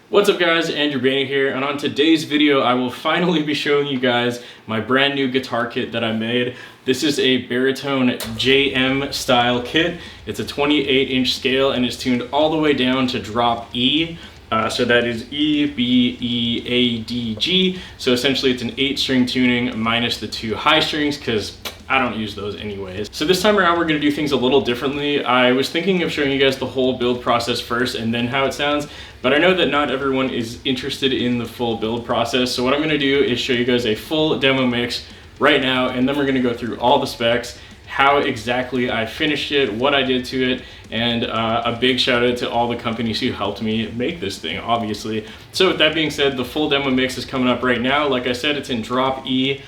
What's up guys, Andrew Bainey here, and on today's video I will finally be showing you guys my brand new guitar kit that I made. This is a baritone JM style kit. It's a 28-inch scale and is tuned all the way down to drop E. So that is E, B, E, A, D, G. So essentially it's an 8-string tuning minus the 2 high strings because I don't use those anyways. So this time around we're going to do things a little differently. I was thinking of showing you guys the whole build process first and then how it sounds, but I know that not everyone is interested in the full build process. So what I'm going to do is show you guys a full demo mix right now, and then we're going to go through all the specs, how exactly I finished it, what I did to it, and a big shout out to all the companies who helped me make this thing, obviously. So with that being said, the full demo mix is coming up right now. Like I said, it's in drop E.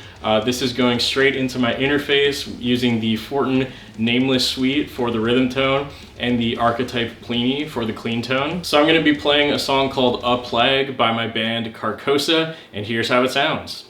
This is going straight into my interface using the Fortin Nameless Suite for the rhythm tone and the Archetype Plini for the clean tone. So I'm going to be playing a song called A Plague by my band Carcosa, and here's how it sounds.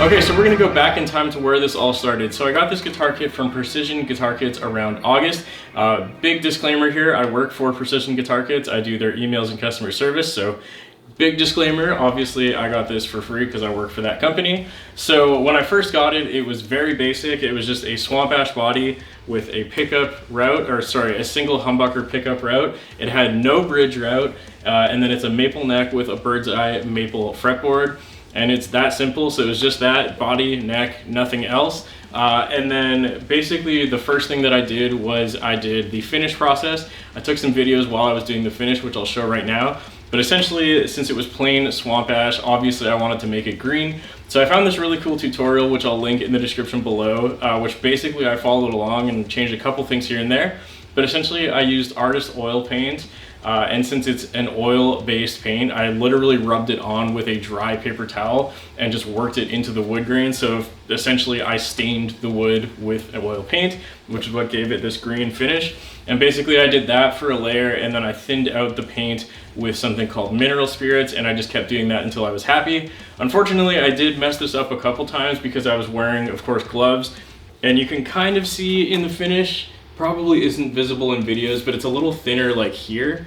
Okay, so we're gonna go back in time to where this all started. So I got this guitar kit from Precision Guitar Kits around August. Big disclaimer here, I work for Precision Guitar Kits. I do their emails and customer service, so big disclaimer, obviously I got this for free because I work for that company. So when I first got it, it was very basic. It was just a swamp ash body with a pickup route, or sorry, a single humbucker pickup route. It had no bridge route, and then it's a maple neck with a bird's eye maple fretboard. And it's that simple, so it was just that, body, neck, nothing else. And then basically the first thing that I did was I did the finish process. I took some videos while I was doing the finish, which I'll show right now. But essentially, since it was plain swamp ash, obviously I wanted to make it green. So I found this really cool tutorial, which I'll link in the description below, which basically I followed along and changed a couple things here and there. But essentially I used artist oil paint. And since it's an oil-based paint, I literally rubbed it on with a dry paper towel and just worked it into the wood grain. So essentially I stained the wood with oil paint, which is what gave it this green finish. And basically I did that for a layer, and then I thinned out the paint with something called mineral spirits, and I just kept doing that until I was happy. Unfortunately, I did mess this up a couple times because I was wearing, of course, gloves, and you can kind of see in the finish, probably isn't visible in videos, but it's a little thinner like here.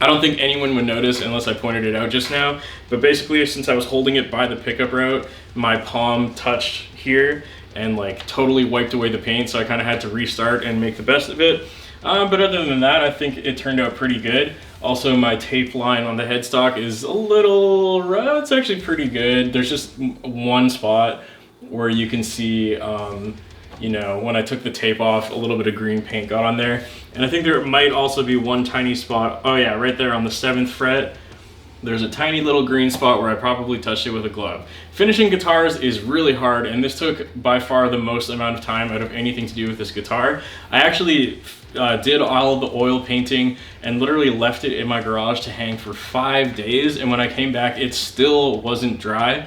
I don't think anyone would notice unless I pointed it out just now, but basically since I was holding it by the pickup route, my palm touched here and like totally wiped away the paint, so I kind of had to restart and make the best of it. But other than that, I think it turned out pretty good. Also, my tape line on the headstock is a little rough. It's actually pretty good. There's just one spot where you can see, you know, when I took the tape off, a little bit of green paint got on there. And I think there might also be one tiny spot. Oh yeah, right there on the 7th fret. There's a tiny little green spot where I probably touched it with a glove. Finishing guitars is really hard, and this took by far the most amount of time out of anything to do with this guitar. I actually did all of the oil painting and literally left it in my garage to hang for 5 days, and when I came back it still wasn't dry.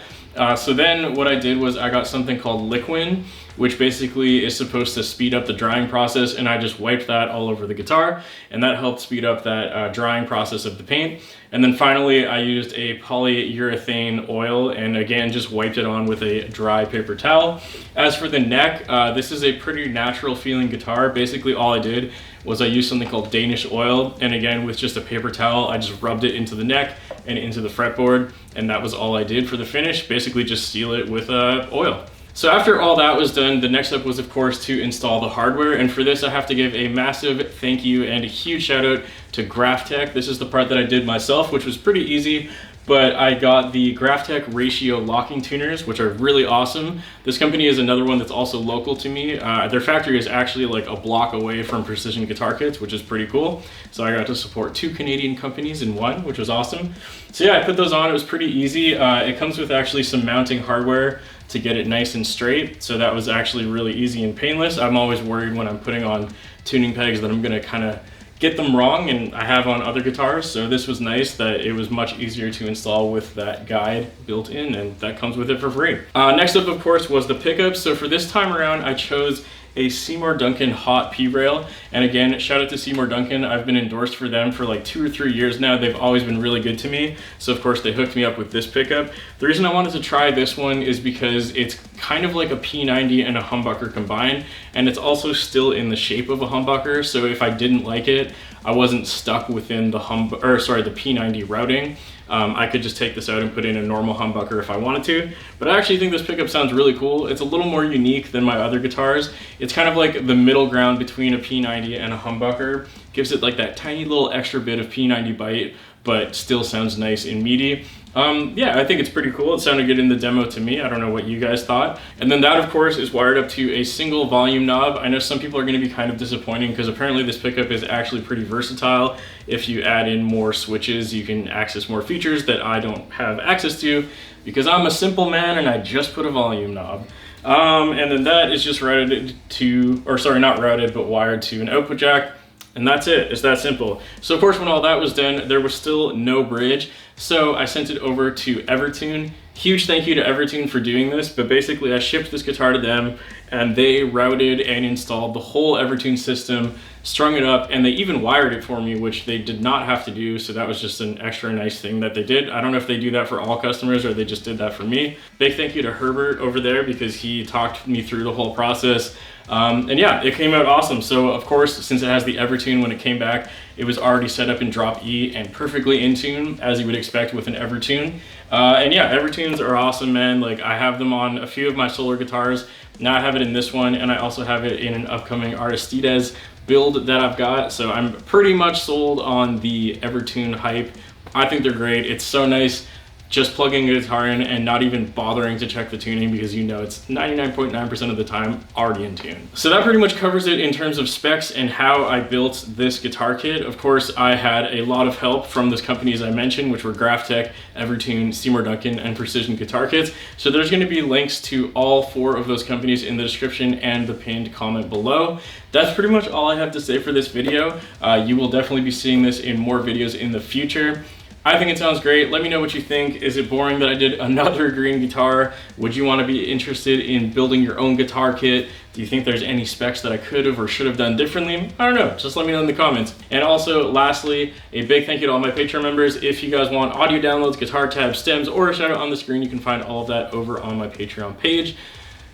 So then what I did was I got something called Liquin, which basically is supposed to speed up the drying process, and I just wiped that all over the guitar, and that helped speed up that drying process of the paint. And then finally I used a polyurethane oil and again just wiped it on with a dry paper towel. As for the neck, this is a pretty natural feeling guitar. Basically all I did was I used something called Danish oil, and again with just a paper towel I just rubbed it into the neck and into the fretboard, and that was all I did for the finish. Basically just seal it with oil. So after all that was done, the next step was of course to install the hardware, and for this I have to give a massive thank you and a huge shout out to Graphtech. This is the part that I did myself, which was pretty easy, but I got the Graphtech ratio locking tuners, which are really awesome. This company is another one that's also local to me. Their factory is actually like a block away from Precision Guitar Kits, which is pretty cool. So I got to support 2 Canadian companies in one, which was awesome. So yeah, I put those on. It was pretty easy. It comes with actually some mounting hardware to get it nice and straight, so that was actually really easy and painless. I'm always worried when I'm putting on tuning pegs that I'm gonna kind of get them wrong, and I have on other guitars, so this was nice that it was much easier to install with that guide built in, and that comes with it for free. Next up of course was the pickups. So for this time around I chose a Seymour Duncan hot P-rail, and again shout out to Seymour Duncan. I've been endorsed for them for like 2 or 3 years now. They've always been really good to me, so of course they hooked me up with this pickup. The reason I wanted to try this one is because it's kind of like a P90 and a humbucker combined, and it's also still in the shape of a humbucker, so if I didn't like it I wasn't stuck within the the P90 routing. I could just take this out and put in a normal humbucker if I wanted to, but I actually think this pickup sounds really cool. It's a little more unique than my other guitars. It's kind of like the middle ground between a P90 and a humbucker. Gives it like that tiny little extra bit of P90 bite, but still sounds nice and meaty. Yeah, I think it's pretty cool. It sounded good in the demo to me. I don't know what you guys thought. And then that of course is wired up to a single volume knob. I know some people are going to be kind of disappointing because apparently this pickup is actually pretty versatile. If you add in more switches, you can access more features that I don't have access to because I'm a simple man and I just put a volume knob. And then that is just routed to, or sorry, not routed, but wired to an output jack. And that's it. It's that simple. So of course when all that was done, there was still no bridge, so I sent it over to Evertune. Huge thank you to Evertune for doing this, but basically I shipped this guitar to them and they routed and installed the whole Evertune system, strung it up, and they even wired it for me, which they did not have to do, so that was just an extra nice thing that they did. I don't know if they do that for all customers or they just did that for me. Big thank you to Herbert over there because he talked me through the whole process. And yeah, it came out awesome. So of course, since it has the Evertune, when it came back, it was already set up in drop E and perfectly in tune, as you would expect with an Evertune. And yeah, Evertunes are awesome, man. Like I have them on a few of my solar guitars. Now I have it in this one, and I also have it in an upcoming Aristides build that I've got. So I'm pretty much sold on the Evertune hype. I think they're great. It's so nice just plugging a guitar in and not even bothering to check the tuning because you know it's 99.9% of the time already in tune. So that pretty much covers it in terms of specs and how I built this guitar kit. Of course, I had a lot of help from those companies I mentioned, which were Graphtech, Evertune, Seymour Duncan, and Precision Guitar Kits. So there's going to be links to all 4 of those companies in the description and the pinned comment below. That's pretty much all I have to say for this video. You will definitely be seeing this in more videos in the future. I think it sounds great. Let me know what you think. Is it boring that I did another green guitar? Would you want to be interested in building your own guitar kit? Do you think there's any specs that I could have or should have done differently? I don't know. Just let me know in the comments. And also, lastly, a big thank you to all my Patreon members. If you guys want audio downloads, guitar tabs, stems, or a shout out on the screen, you can find all of that over on my Patreon page.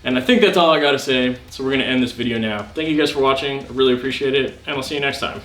And I think that's all I gotta say. So we're gonna end this video now. Thank you guys for watching. I really appreciate it, and I'll see you next time.